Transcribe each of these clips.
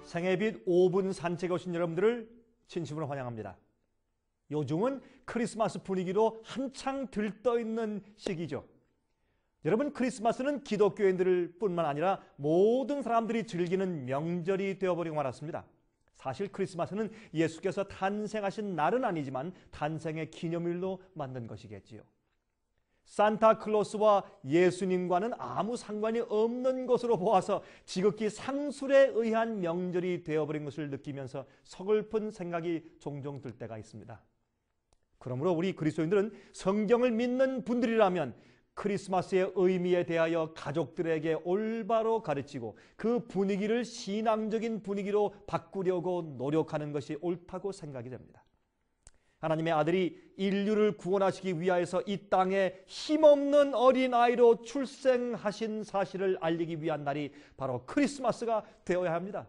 생애빛 5분 산책에 오신 여러분들을 진심으로 환영합니다. 요즘은 크리스마스 분위기로 한창 들떠있는 시기죠. 여러분, 크리스마스는 기독교인들 뿐만 아니라 모든 사람들이 즐기는 명절이 되어버리고 말았습니다. 사실 크리스마스는 예수께서 탄생하신 날은 아니지만 탄생의 기념일로 만든 것이겠지요. 산타클로스와 예수님과는 아무 상관이 없는 것으로 보아서 지극히 상술에 의한 명절이 되어버린 것을 느끼면서 서글픈 생각이 종종 들 때가 있습니다. 그러므로 우리 그리스도인들은 성경을 믿는 분들이라면 크리스마스의 의미에 대하여 가족들에게 올바로 가르치고 그 분위기를 신앙적인 분위기로 바꾸려고 노력하는 것이 옳다고 생각이 됩니다. 하나님의 아들이 인류를 구원하시기 위하여서 이 땅에 힘없는 어린아이로 출생하신 사실을 알리기 위한 날이 바로 크리스마스가 되어야 합니다.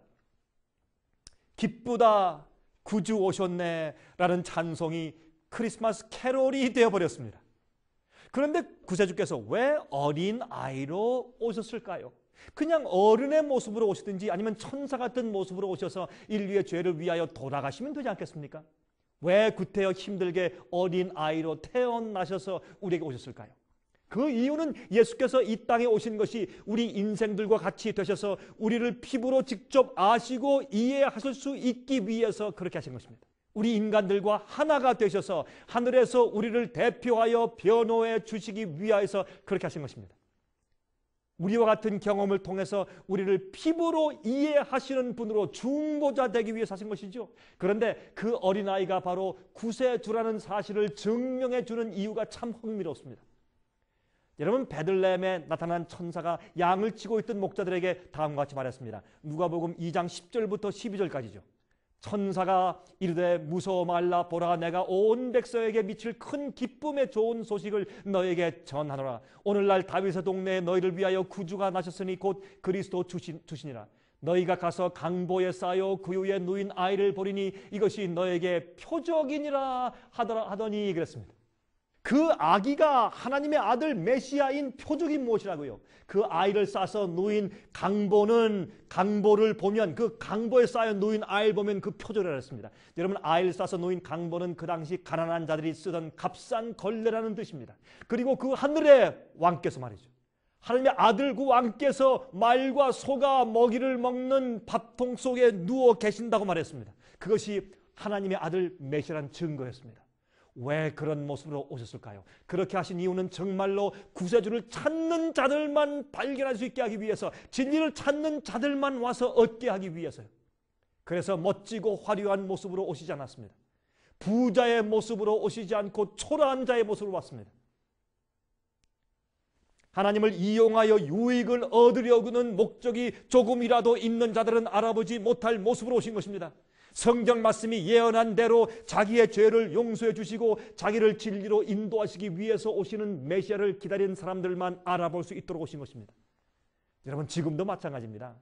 기쁘다 구주 오셨네 라는 찬송이 크리스마스 캐롤이 되어버렸습니다. 그런데 구세주께서 왜 어린아이로 오셨을까요? 그냥 어른의 모습으로 오시든지 아니면 천사 같은 모습으로 오셔서 인류의 죄를 위하여 돌아가시면 되지 않겠습니까? 왜 구태여 힘들게 어린아이로 태어나셔서 우리에게 오셨을까요? 그 이유는 예수께서 이 땅에 오신 것이 우리 인생들과 같이 되셔서 우리를 피부로 직접 아시고 이해하실 수 있기 위해서 그렇게 하신 것입니다. 우리 인간들과 하나가 되셔서 하늘에서 우리를 대표하여 변호해 주시기 위하여서 그렇게 하신 것입니다. 우리와 같은 경험을 통해서 우리를 피부로 이해하시는 분으로 중보자 되기 위해서 하신 것이죠. 그런데 그 어린아이가 바로 구세주라는 사실을 증명해 주는 이유가 참 흥미롭습니다. 여러분, 베들레헴에 나타난 천사가 양을 치고 있던 목자들에게 다음과 같이 말했습니다. 누가복음 2장 10절부터 12절까지죠. 천사가 이르되 무서워 말라. 보라, 내가 온 백성에게 미칠 큰 기쁨의 좋은 소식을 너에게 전하노라. 오늘날 다윗의 동네에 너희를 위하여 구주가 나셨으니 곧 그리스도 주시니라. 너희가 가서 강보에 쌓여 그 위에 누인 아이를 보리니 이것이 너에게 표적이니라 하더니 그랬습니다. 그 아기가 하나님의 아들 메시아인 표적이 무엇이라고요? 그 아이를 싸서 누인 강보를 보면, 그 강보에 쌓여 누인 아이를 보면 그 표적이라고 했습니다. 여러분, 아이를 싸서 누인 강보는 그 당시 가난한 자들이 쓰던 값싼 걸레라는 뜻입니다. 그리고 그 하늘의 왕께서 말이죠, 하나님의 아들 그 왕께서 말과 소가 먹이를 먹는 밥통 속에 누워 계신다고 말했습니다. 그것이 하나님의 아들 메시아라는 증거였습니다. 왜 그런 모습으로 오셨을까요? 그렇게 하신 이유는 정말로 구세주를 찾는 자들만 발견할 수 있게 하기 위해서, 진리를 찾는 자들만 와서 얻게 하기 위해서요. 그래서 멋지고 화려한 모습으로 오시지 않았습니다. 부자의 모습으로 오시지 않고 초라한 자의 모습으로 왔습니다. 하나님을 이용하여 유익을 얻으려고는 목적이 조금이라도 있는 자들은 알아보지 못할 모습으로 오신 것입니다. 성경 말씀이 예언한 대로 자기의 죄를 용서해 주시고 자기를 진리로 인도하시기 위해서 오시는 메시아를 기다리는 사람들만 알아볼 수 있도록 오신 것입니다. 여러분, 지금도 마찬가지입니다.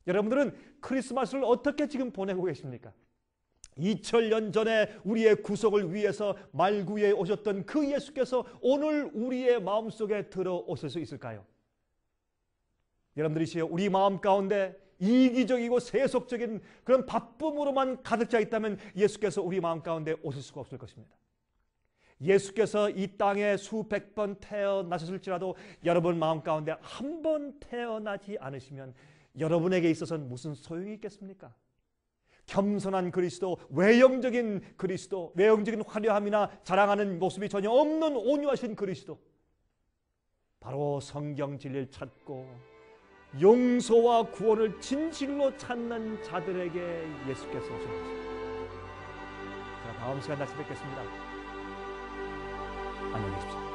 여러분들은 크리스마스를 어떻게 지금 보내고 계십니까? 2000년 전에 우리의 구속을 위해서 말구에 오셨던 그 예수께서 오늘 우리의 마음속에 들어오실 수 있을까요? 여러분들이 우리 마음 가운데 이기적이고 세속적인 그런 바쁨으로만 가득 차 있다면 예수께서 우리 마음 가운데 오실 수가 없을 것입니다. 예수께서 이 땅에 수백 번 태어나셨을지라도 여러분 마음 가운데 한 번 태어나지 않으시면 여러분에게 있어서는 무슨 소용이 있겠습니까? 겸손한 그리스도, 외형적인 그리스도, 외형적인 화려함이나 자랑하는 모습이 전혀 없는 온유하신 그리스도, 바로 성경 진리를 찾고 용서와 구원을 진실로 찾는 자들에게 예수께서 오신 것입니다. 제가 다음 시간 다시 뵙겠습니다. 안녕히 계십시오.